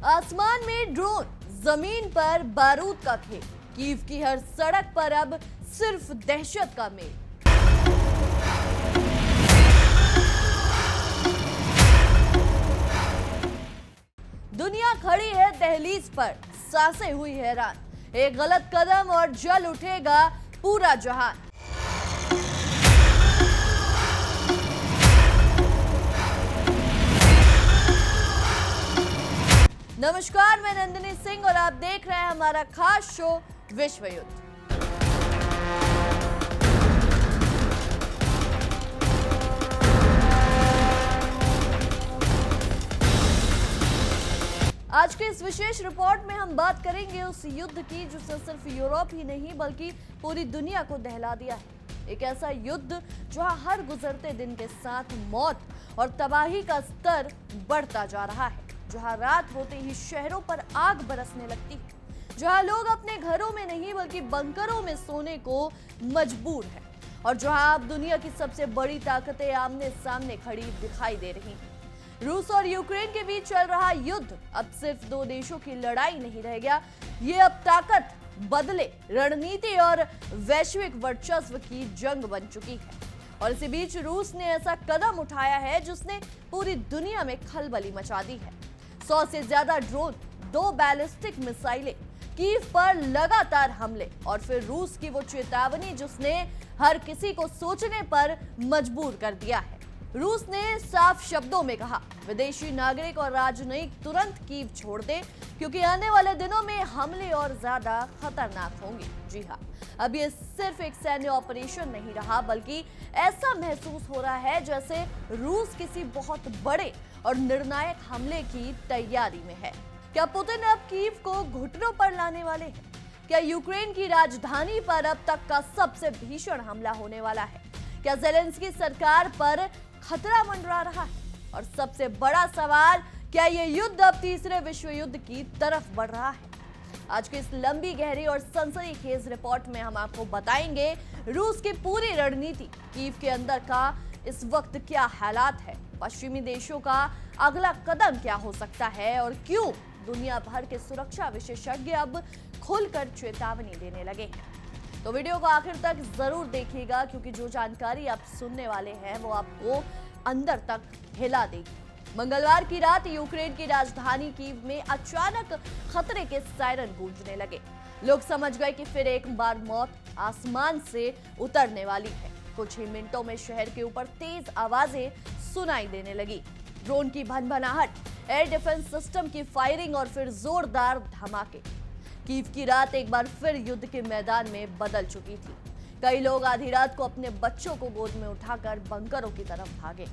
आसमान में ड्रोन, जमीन पर बारूद का खेल। कीव की हर सड़क पर अब सिर्फ दहशत का मेल। दुनिया खड़ी है दहलीज पर, सांसें हुई हैरान। एक गलत कदम और जल उठेगा पूरा जहान। नमस्कार, मैं नंदिनी सिंह और आप देख रहे हैं हमारा खास शो विश्व युद्ध। आज के इस विशेष रिपोर्ट में हम बात करेंगे उस युद्ध की जिसने सिर्फ यूरोप ही नहीं बल्कि पूरी दुनिया को दहला दिया है। एक ऐसा युद्ध जहां हर गुजरते दिन के साथ मौत और तबाही का स्तर बढ़ता जा रहा है, जहां रात होते ही शहरों पर आग बरसने लगती है, जहां लोग अपने घरों में नहीं बल्कि बंकरों में सोने को मजबूर हैं और जहां अब दुनिया की सबसे बड़ी ताकतें आमने सामने खड़ी दिखाई दे रही हैं। रूस और यूक्रेन के बीच चल रहा युद्ध अब सिर्फ दो देशों की लड़ाई नहीं रह गया, ये अब ताकत, बदले, रणनीति और वैश्विक वर्चस्व की जंग बन चुकी है। और इसी बीच रूस ने ऐसा कदम उठाया है जिसने पूरी दुनिया में खलबली मचा दी है। 100 से ज्यादा ड्रोन, 2 बैलिस्टिक मिसाइलें, कीव पर लगातार हमले और फिर रूस की वो चेतावनी जिसने हर किसी को सोचने पर मजबूर कर दिया है। रूस ने साफ शब्दों में कहा, विदेशी नागरिक और राजनयिक तुरंत कीव छोड़ दें क्योंकि आने वाले दिनों में हमले और ज्यादा खतरनाक होंगे। जी हाँ, अब ये सिर्फ एक सैन्य ऑपरेशन नहीं रहा बल्कि ऐसा महसूस हो रहा है जैसे रूस किसी बहुत बड़े और निर्णायक हमले की तैयारी में है। क्या पुतिन अब कीव को घुटनों पर लाने वाले हैं? क्या यूक्रेन की राजधानी पर अब तक का सबसे भीषण हमला होने वाला है? क्या ज़ेलेंस्की सरकार पर खतरा मंडरा रहा है? और सबसे बड़ा सवाल, क्या यह युद्ध अब तीसरे विश्व युद्ध की तरफ बढ़ रहा है? आज की इस लंबी, गहरी और सनसनीखेज रिपोर्ट में हम आपको बताएंगे रूस की पूरी रणनीति, कीव के अंदर का इस वक्त क्या हालात है, पश्चिमी देशों का अगला कदम क्या हो सकता है और क्यों दुनिया भर के सुरक्षा विशेषज्ञ अब खुलकर चेतावनी देने लगे हैं। तो वीडियो को आखिर तक जरूर देखिएगा क्योंकि जो जानकारी आप सुनने वाले हैं वो आपको अंदर तक हिला देगी। मंगलवार की रात यूक्रेन की राजधानी कीव में अचानक खतरे के सायरन गूंजने लगे। लोग समझ गए कि फिर एक बार मौत आसमान से उतरने वाली है। कुछ ही मिनटों में शहर के ऊपर तेज आवाजें सुनाई देने लगी, ड्रोन की भनभनाहट, एयर डिफेंस सिस्टम की फायरिंग और फिर जोरदार धमाके। कीव की रात एक बार फिर युद्ध के मैदान में बदल चुकी थी। कई लोग आधी रात को अपने बच्चों को गोद में उठाकर बंकरों की तरफ भागे।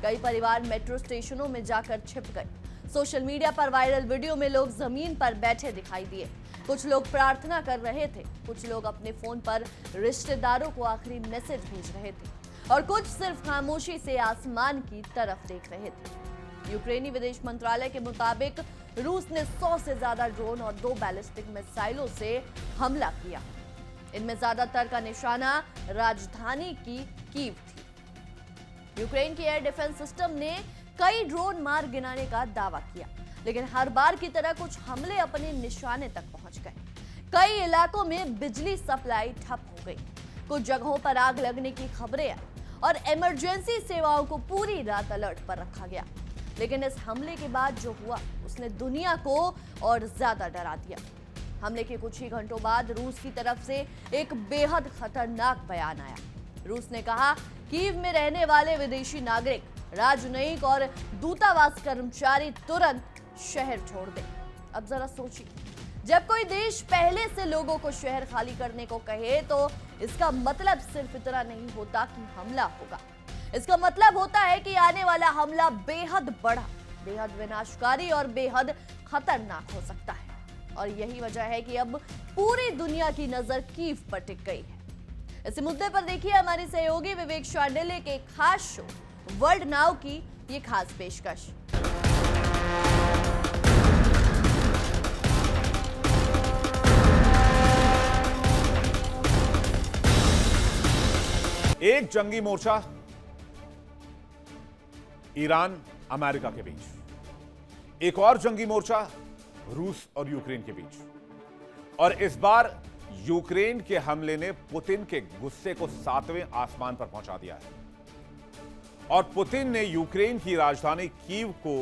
कई परिवार मेट्रो स्टेशनों में जाकर छिप गए। सोशल मीडिया पर वायरल वीडियो में लोग जमीन पर बैठे दिखाई दिए। कुछ लोग प्रार्थना कर रहे थे, कुछ लोग अपने फोन पर रिश्तेदारों को आखिरी मैसेज भेज रहे थे और कुछ सिर्फ खामोशी से आसमान की तरफ देख रहे थे। यूक्रेनी विदेश मंत्रालय के मुताबिक रूस ने 100 से ज्यादा ड्रोन और 2 बैलिस्टिक मिसाइलों से हमला किया। इनमें ज्यादातर का निशाना राजधानी की कीव थी। यूक्रेन की एयर डिफेंस सिस्टम ने कई ड्रोन मार गिराने का दावा किया, लेकिन हर बार की तरह कुछ हमले अपने निशाने तक पहुंच गए। कई इलाकों में बिजली सप्लाई ठप हो गई, कुछ जगहों पर आग लगने की खबरें आई और इमरजेंसी सेवाओं को पूरी रात अलर्ट पर रखा गया। लेकिन इस हमले के बाद जो हुआ उसने दुनिया को और ज्यादा डरा दिया। हमले के कुछ ही घंटों बाद रूस की तरफ से एक बेहद खतरनाक बयान आया। रूस ने कहा, कीव में रहने वाले विदेशी नागरिक, राजनयिक और दूतावास कर्मचारी तुरंत शहर छोड़ दें। अब जरा सोचिए, जब कोई देश पहले से लोगों को शहर खाली करने को कहे तो इसका मतलब सिर्फ इतना नहीं होता कि हमला होगा। इसका मतलब होता है कि आने वाला हमला बेहद बड़ा, बेहद विनाशकारी और बेहद खतरनाक हो सकता है। और यही वजह है कि अब पूरी दुनिया की नजर कीव पर टिक गई है। इस मुद्दे पर देखिए हमारी सहयोगी विवेक शांडिल्य के खास शो वर्ल्ड नाउ की ये खास पेशकश। एक जंगी मोर्चा ईरान अमेरिका के बीच, एक और जंगी मोर्चा रूस और यूक्रेन के बीच। और इस बार यूक्रेन के हमले ने पुतिन के गुस्से को 7वें आसमान पर पहुंचा दिया है और पुतिन ने यूक्रेन की राजधानी कीव को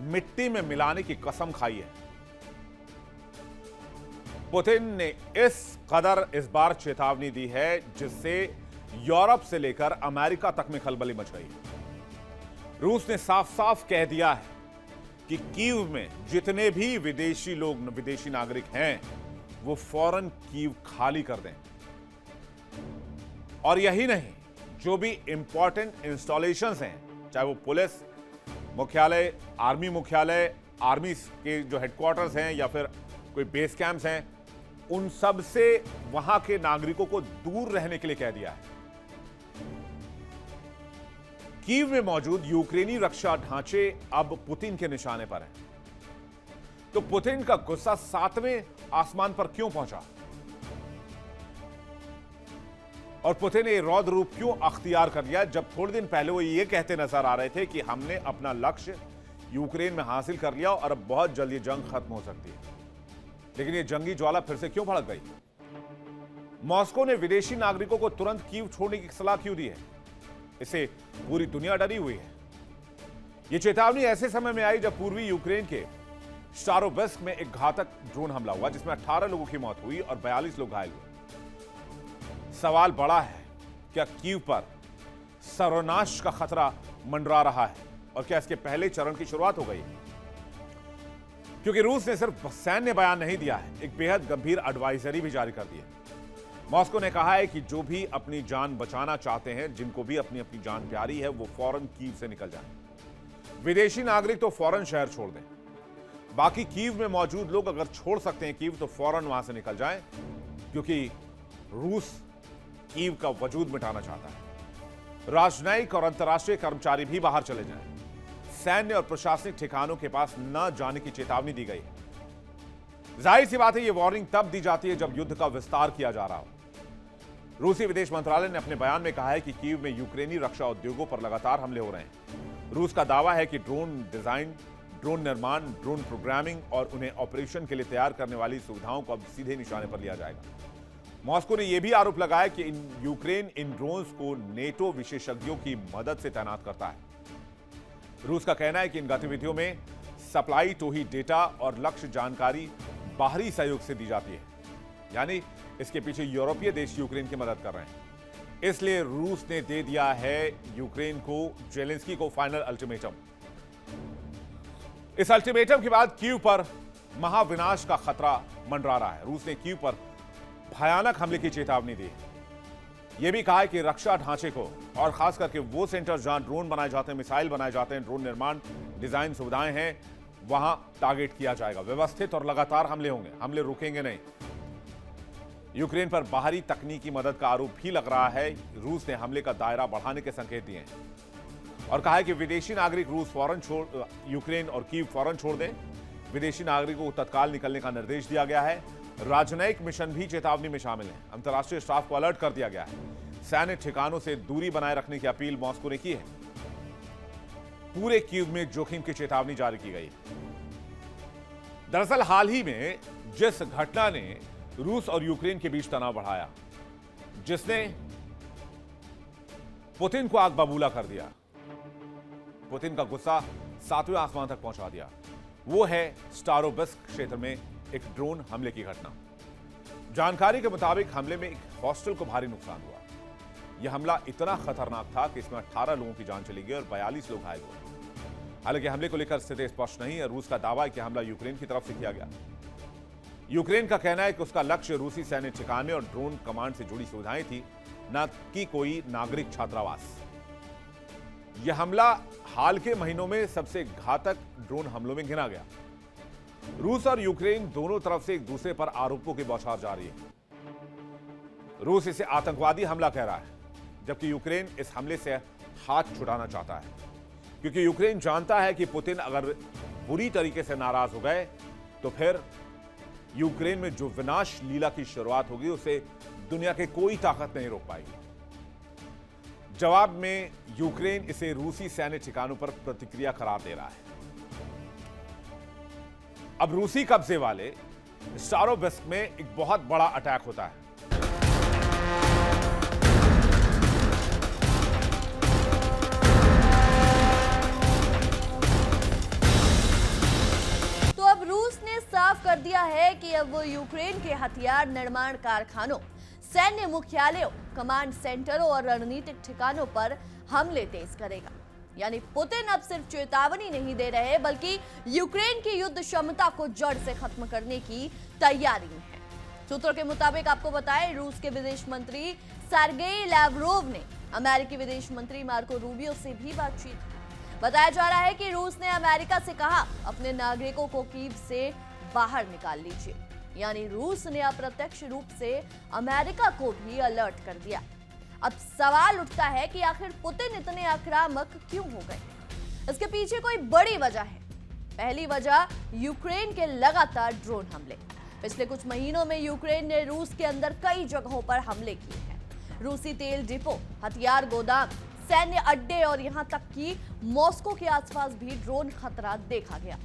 मिट्टी में मिलाने की कसम खाई है। पुतिन ने इस कदर इस बार चेतावनी दी है जिससे यूरोप से लेकर अमेरिका तक में खलबली मच गई है। रूस ने साफ साफ कह दिया है कि कीव में जितने भी विदेशी नागरिक हैं वो फौरन कीव खाली कर दें। और यही नहीं, जो भी इंपॉर्टेंट इंस्टॉलेशंस हैं, चाहे वो पुलिस मुख्यालय, आर्मी मुख्यालय, आर्मी के जो हेडक्वार्टर्स हैं या फिर कोई बेस कैंप्स हैं, उन सब से वहां के नागरिकों को दूर रहने के लिए कह दिया है। कीव में मौजूद यूक्रेनी रक्षा ढांचे अब पुतिन के निशाने पर हैं। तो पुतिन का गुस्सा 7वें आसमान पर क्यों पहुंचा और पुतिन ने रौद्र रूप क्यों अख्तियार कर लिया, जब थोड़े दिन पहले वो ये कहते नजर आ रहे थे कि हमने अपना लक्ष्य यूक्रेन में हासिल कर लिया और अब बहुत जल्द ये जंग खत्म हो सकती है। लेकिन ये जंगी ज्वाला फिर से क्यों भड़क गई? मॉस्को ने विदेशी नागरिकों को तुरंत कीव छोड़ने की सलाह क्यों दी है? इससे पूरी दुनिया डरी हुई है। यह चेतावनी ऐसे समय में आई जब पूर्वी यूक्रेन के स्टारोबेस्क में एक घातक ड्रोन हमला हुआ जिसमें 18 लोगों की मौत हुई और 42 लोग घायल हुए। सवाल बड़ा है, क्या कीव पर सर्वनाश का खतरा मंडरा रहा है और क्या इसके पहले चरण की शुरुआत हो गई? क्योंकि रूस ने सिर्फ सैन्य बयान नहीं दिया है, एक बेहद गंभीर एडवाइजरी भी जारी कर दी है। मॉस्को ने कहा है कि जो भी अपनी जान बचाना चाहते हैं, जिनको भी अपनी अपनी जान प्यारी है, वो फौरन कीव से निकल जाएं। विदेशी नागरिक तो फौरन शहर छोड़ दें। बाकी कीव में मौजूद लोग अगर छोड़ सकते हैं कीव तो फौरन वहां से निकल जाएं, क्योंकि रूस कीव का वजूद मिटाना चाहता है। राजनयिक और अंतर्राष्ट्रीय कर्मचारी भी बाहर चले जाएं। सैन्य और प्रशासनिक ठिकानों के पास न जाने की चेतावनी दी गई है। जाहिर सी बात है, यह वार्निंग तब दी जाती है जब युद्ध का विस्तार किया जा रहा हो। रूसी विदेश मंत्रालय ने अपने बयान में कहा है कि कीव में यूक्रेनी रक्षा उद्योगों पर लगातार हमले हो रहे हैं। रूस का दावा है कि ड्रोन डिजाइन, ड्रोन निर्माण, ड्रोन प्रोग्रामिंग और उन्हें ऑपरेशन के लिए तैयार करने वाली सुविधाओं को अब सीधे निशाने पर लिया जाएगा। मॉस्को ने यह भी आरोप लगाया कि यूक्रेन इन ड्रोन्स को नेटो विशेषज्ञों की मदद से तैनात करता है। रूस का कहना है कि इन गतिविधियों में सप्लाई टू ही डेटा और लक्ष्य जानकारी बाहरी सहयोग से दी जाती है, यानी इसके पीछे यूरोपीय देश यूक्रेन की मदद कर रहे हैं। इसलिए रूस ने दे दिया है यूक्रेन को, जेलेंस्की को फाइनल अल्टीमेटम। इस अल्टीमेटम के बाद कीव पर महाविनाश का खतरा मंडरा रहा है। रूस ने कीव पर भयानक हमले की चेतावनी दी है। यह भी कहा है कि रक्षा ढांचे को और खास करके वो सेंटर जहां ड्रोन बनाए जाते हैं, मिसाइल बनाए जाते हैं, ड्रोन निर्माण, डिजाइन सुविधाएं हैं, वहां टारगेट किया जाएगा। व्यवस्थित और लगातार हमले होंगे, हमले रुकेंगे नहीं। यूक्रेन पर बाहरी तकनीकी मदद का आरोप भी लग रहा है। रूस ने हमले का दायरा बढ़ाने के संकेत दिए हैं और कहा है कि विदेशी नागरिक यूक्रेन और कीव फौरन छोड़ दें। विदेशी नागरिकों को तत्काल निकलने का निर्देश दिया गया है। राजनयिक मिशन भी चेतावनी में शामिल है। अंतर्राष्ट्रीय स्टाफ को अलर्ट कर दिया गया है। सैन्य ठिकानों से दूरी बनाए रखने की अपील मॉस्को ने की है। पूरे कीव में जोखिम की चेतावनी जारी की गई। दरअसल हाल ही में जिस घटना ने रूस और यूक्रेन के बीच तनाव बढ़ाया, जिसने पुतिन को आग बबूला कर दिया, पुतिन का गुस्सा 7वें आसमान तक पहुंचा दिया, वो है स्टारोबेस्क क्षेत्र में एक ड्रोन हमले की घटना। जानकारी के मुताबिक हमले में एक हॉस्टल को भारी नुकसान हुआ। यह हमला इतना खतरनाक था कि इसमें 18 लोगों की जान चली गई और 42 लोग घायल हुए। हालांकि हमले को लेकर स्थिति स्पष्ट नहीं है। रूस का दावा है कि हमला यूक्रेन की तरफ से किया गया। यूक्रेन का कहना है कि उसका लक्ष्य रूसी सैन्य ठिकाने और ड्रोन कमांड से जुड़ी सुविधाएं थी, न कि कोई नागरिक छात्रावास। यह हमला हाल के महीनों में सबसे घातक ड्रोन हमलों में गिना गया। रूस और यूक्रेन दोनों तरफ से एक दूसरे पर आरोपों की बौछार जारी है। रूस इसे आतंकवादी हमला कह रहा है, जबकि यूक्रेन इस हमले से हाथ छुड़ाना चाहता है, क्योंकि यूक्रेन जानता है कि पुतिन अगर बुरी तरीके से नाराज हो गए तो फिर यूक्रेन में जो विनाश लीला की शुरुआत होगी उसे दुनिया की कोई ताकत नहीं रोक पाएगी। जवाब में यूक्रेन इसे रूसी सैन्य ठिकानों पर प्रतिक्रिया करार दे रहा है। अब रूसी कब्जे वाले स्टारोबेस्क में एक बहुत बड़ा अटैक होता है। तो अब रूस ने साफ कर दिया है कि अब वो यूक्रेन के हथियार निर्माण कारखानों, सैन्य मुख्यालयों, कमांड सेंटरों और रणनीतिक ठिकानों पर हमले तेज करेगा। यानी पुतिन अब सिर्फ चेतावनी नहीं दे रहे बल्कि यूक्रेन की युद्ध क्षमता को जड़ से खत्म करने की तैयारी में है। सूत्रों के मुताबिक आपको बताएं, रूस के विदेश मंत्री सर्गेई लैवरोव ने अमेरिकी विदेश मंत्री मार्को रूबियो से भी बातचीत की। बताया जा रहा है कि रूस ने अमेरिका से कहा, अपने नागरिकों को कीव से बाहर निकाल लीजिए। यानी रूस ने अप्रत्यक्ष रूप से अमेरिका को भी अलर्ट कर दिया। अब सवाल उठता है कि आखिर पुतिन इतने आक्रामक क्यों हो गए? इसके पीछे कोई बड़ी वजह है। पहली वजह यूक्रेन के लगातार ड्रोन हमले। पिछले कुछ महीनों में यूक्रेन ने रूस के अंदर कई जगहों पर हमले किए हैं। रूसी तेल डिपो, हथियार गोदाम, सैन्य अड्डे और यहां तक कि मॉस्को के आसपास भी ड्रोन खतरा देखा गया।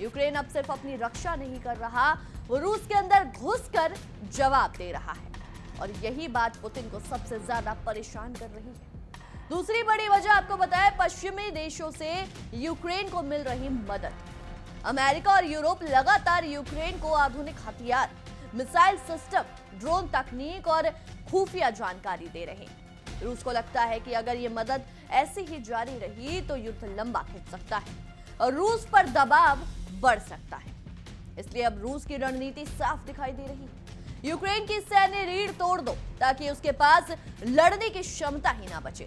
यूक्रेन अब सिर्फ अपनी रक्षा नहीं कर रहा, वो रूस के अंदर घुसकर जवाब दे रहा है और यही बात पुतिन को सबसे ज्यादा परेशान कर रही है। दूसरी बड़ी वजह आपको बताया, पश्चिमी देशों से यूक्रेन को मिल रही मदद। अमेरिका और यूरोप लगातार यूक्रेन को आधुनिक हथियार, मिसाइल सिस्टम, ड्रोन तकनीक और खुफिया जानकारी दे रहे हैं। रूस को लगता है कि अगर ये मदद ऐसी ही जारी रही तो युद्ध लंबा खिंच सकता है और रूस पर दबाव बढ़ सकता है। इसलिए अब रूस की रणनीति साफ दिखाई दे रही है। यूक्रेन की सैन्य रीढ़ तोड़ दो ताकि उसके पास लड़ने की क्षमता ही ना बचे।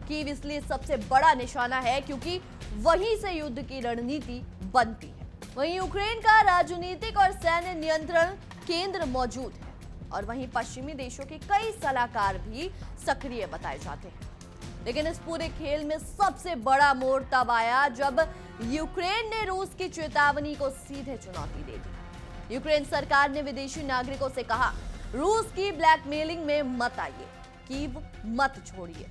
कीव इसलिए सबसे बड़ा निशाना है क्योंकि वहीं से युद्ध की रणनीति बनती है। वहीं यूक्रेन का राजनीतिक और सैन्य नियंत्रण केंद्र मौजूद है और वहीं पश्चिमी देशों के कई सलाहकार भी सक्रिय बताए जाते हैं। लेकिन इस पूरे खेल में सबसे बड़ा मोड़ तब आया जब यूक्रेन ने रूस की चेतावनी को सीधे चुनौती दे दी। यूक्रेन सरकार ने विदेशी नागरिकों से कहा, रूस की ब्लैकमेलिंग में मत आइए, कीव मत छोड़िए।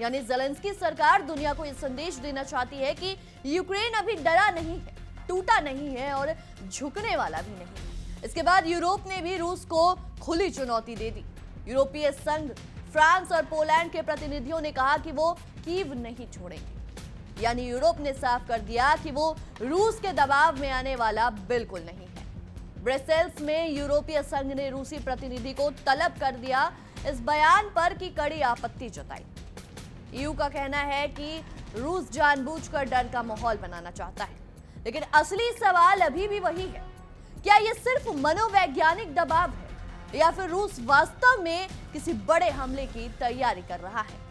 यानी ज़ेलेंस्की सरकार दुनिया को यह संदेश देना चाहती है कि यूक्रेन अभी डरा नहीं है, टूटा नहीं है और झुकने वाला भी नहीं। इसके बाद यूरोप ने भी रूस को खुली चुनौती दे दी। यूरोपीय संघ, फ्रांस और पोलैंड के प्रतिनिधियों ने कहा कि वो कीव नहीं छोड़ेंगे। यानी यूरोप ने साफ कर दिया कि वो रूस के दबाव में आने वाला बिल्कुल नहीं है। ब्रसेल्स में यूरोपीय संघ ने रूसी प्रतिनिधि को तलब कर दिया इस बयान पर की कड़ी आपत्ति जताई। ईयू का कहना है कि रूस जानबूझकर डर का माहौल बनाना चाहता है। लेकिन असली सवाल अभी भी वही है, क्या ये सिर्फ मनोवैज्ञानिक दबाव है या फिर रूस वास्तव में किसी बड़े हमले की तैयारी कर रहा है?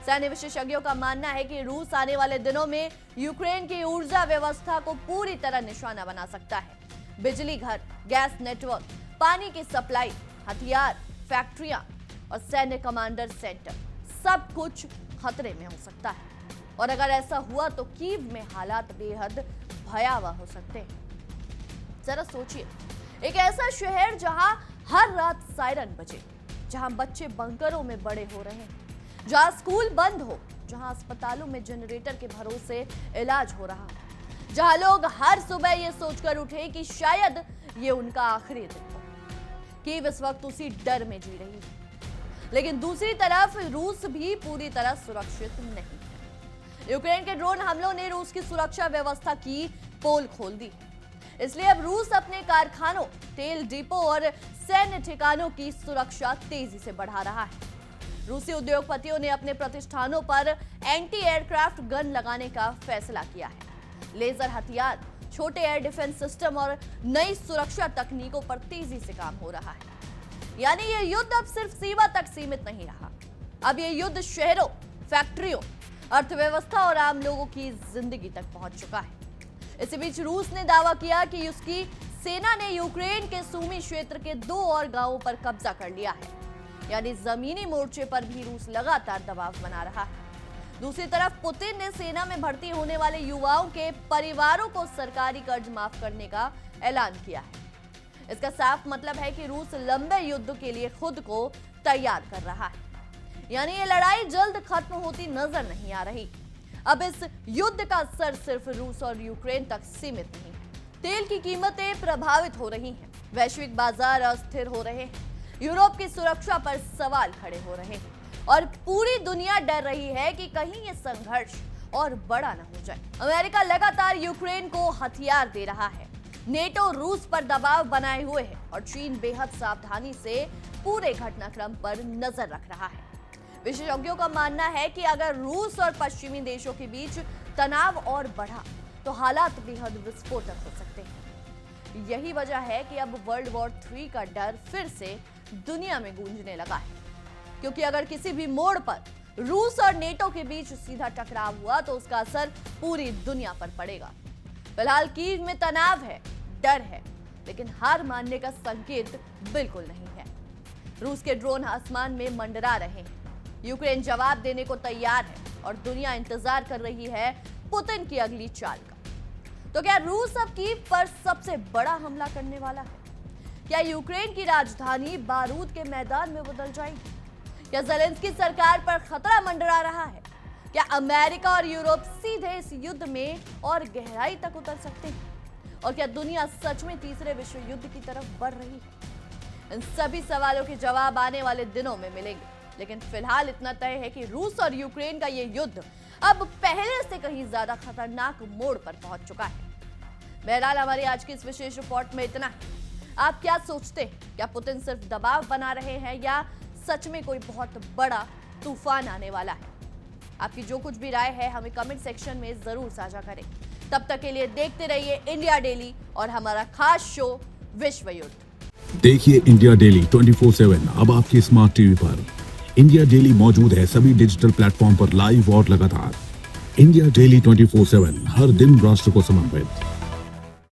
सैन्य विशेषज्ञों का मानना है कि रूस आने वाले दिनों में यूक्रेन की ऊर्जा व्यवस्था को पूरी तरह निशाना बना सकता है। बिजली घर, गैस नेटवर्क, पानी की सप्लाई, हथियार, फैक्ट्रियां और सैन्य कमांडर सेंटर, सब कुछ खतरे में हो सकता है। और अगर ऐसा हुआ तो कीव में हालात बेहद भयावह हो सकते हैं। जरा सोचिए, एक ऐसा शहर जहां हर रात सायरन बजे, जहां बच्चे बंकरों में बड़े हो रहे हैं, जहां स्कूल बंद हो, जहां अस्पतालों में जनरेटर के भरोसे इलाज हो रहा है, जहां लोग हर सुबह ये सोचकर उठे कि शायद ये उनका आखिरी दिन हो। कीव इस वक्त उसी डर में जी रही है। लेकिन दूसरी तरफ रूस भी पूरी तरह सुरक्षित नहीं है। यूक्रेन के ड्रोन हमलों ने रूस की सुरक्षा व्यवस्था की पोल खोल दी। इसलिए अब रूस अपने कारखानों, तेल डिपो और सैन्य ठिकानों की सुरक्षा तेजी से बढ़ा रहा है। रूसी उद्योगपतियों ने अपने प्रतिष्ठानों पर एंटी एयरक्राफ्ट गन लगाने का फैसला किया है। लेजर हथियार, छोटे एयर डिफेंस सिस्टम और नई सुरक्षा तकनीकों पर तेजी से काम हो रहा है। यानी ये युद्ध अब सिर्फ सीमा तक सीमित नहीं रहा, अब ये युद्ध शहरों, फैक्ट्रियों, अर्थव्यवस्था और आम लोगों की जिंदगी तक पहुंच चुका है। इसी बीच रूस ने दावा किया कि उसकी सेना ने यूक्रेन के सूमी क्षेत्र के 2 और गांवों पर कब्जा कर लिया है। यानी जमीनी मोर्चे पर भी रूस लगातार दबाव बना रहा है। दूसरी तरफ पुतिन ने सेना में भर्ती होने वाले युवाओं के परिवारों को सरकारी कर्ज माफ करने का ऐलान किया है। इसका साफ मतलब है कि रूस लंबे युद्ध के लिए खुद को तैयार कर रहा है। यानी ये लड़ाई जल्द खत्म होती नजर नहीं आ रही। अब इस युद्ध का असर सिर्फ रूस और यूक्रेन तक सीमित नहीं है, तेल की कीमतें प्रभावित हो रही हैं, वैश्विक बाजार अस्थिर हो रहे हैं, यूरोप की सुरक्षा पर सवाल खड़े हो रहे हैं और पूरी दुनिया डर रही है कि कहीं ये संघर्ष और बड़ा न हो जाए। अमेरिका लगातार यूक्रेन को हथियार दे रहा है, नेटो रूस पर दबाव बनाए हुए है और चीन बेहद सावधानी से पूरे घटनाक्रम पर नजर रख रहा है। विशेषज्ञों का मानना है कि अगर रूस और पश्चिमी देशों के बीच तनाव और बढ़ा तो हालात बेहद विस्फोटक हो सकते हैं। यही वजह है कि अब वर्ल्ड वॉर 3 का डर फिर से दुनिया में गूंजने लगा है, क्योंकि अगर किसी भी मोड़ पर रूस और नेटो के बीच सीधा टकराव हुआ तो उसका असर पूरी दुनिया पर पड़ेगा। फिलहाल कीव में तनाव है, डर है, लेकिन हार मानने का संकेत बिल्कुल नहीं है। रूस के ड्रोन आसमान में मंडरा रहे हैं, यूक्रेन जवाब देने को तैयार है और दुनिया इंतजार कर रही है पुतिन की अगली चाल का। तो क्या रूस अब कीव पर सबसे बड़ा हमला करने वाला है? क्या यूक्रेन की राजधानी बारूद के मैदान में बदल जाएगी? क्या ज़ेलेंस्की सरकार पर खतरा मंडरा रहा है? क्या अमेरिका और यूरोप सीधे इस युद्ध में और गहराई तक उतर सकते हैं? और क्या दुनिया सच में तीसरे विश्व युद्ध की तरफ बढ़ रही है? इन सभी सवालों के जवाब आने वाले दिनों में मिलेंगे, लेकिन फिलहाल इतना तय है कि रूस और यूक्रेन का ये युद्ध अब पहले से कहीं ज्यादा खतरनाक मोड़ पर पहुंच चुका है। बहरहाल हमारी आज की इस विशेष रिपोर्ट में इतना है। आप क्या सोचते हैं? क्या पुतिन सिर्फ दबाव बना रहे हैं या सच में कोई बहुत बड़ा तूफान आने वाला है? आपकी जो कुछ भी राय है हमें कमेंट सेक्शन में जरूर साझा करें। तब तक के लिए देखते रहिए इंडिया डेली और हमारा खास शो विश्व युद्ध। देखिए इंडिया डेली 24/7 अब आपके स्मार्ट टीवी पर। इंडिया डेली मौजूद है सभी डिजिटल प्लेटफॉर्म पर लाइव और लगातार। इंडिया डेली 24/7 हर दिन राष्ट्र को समर्पित।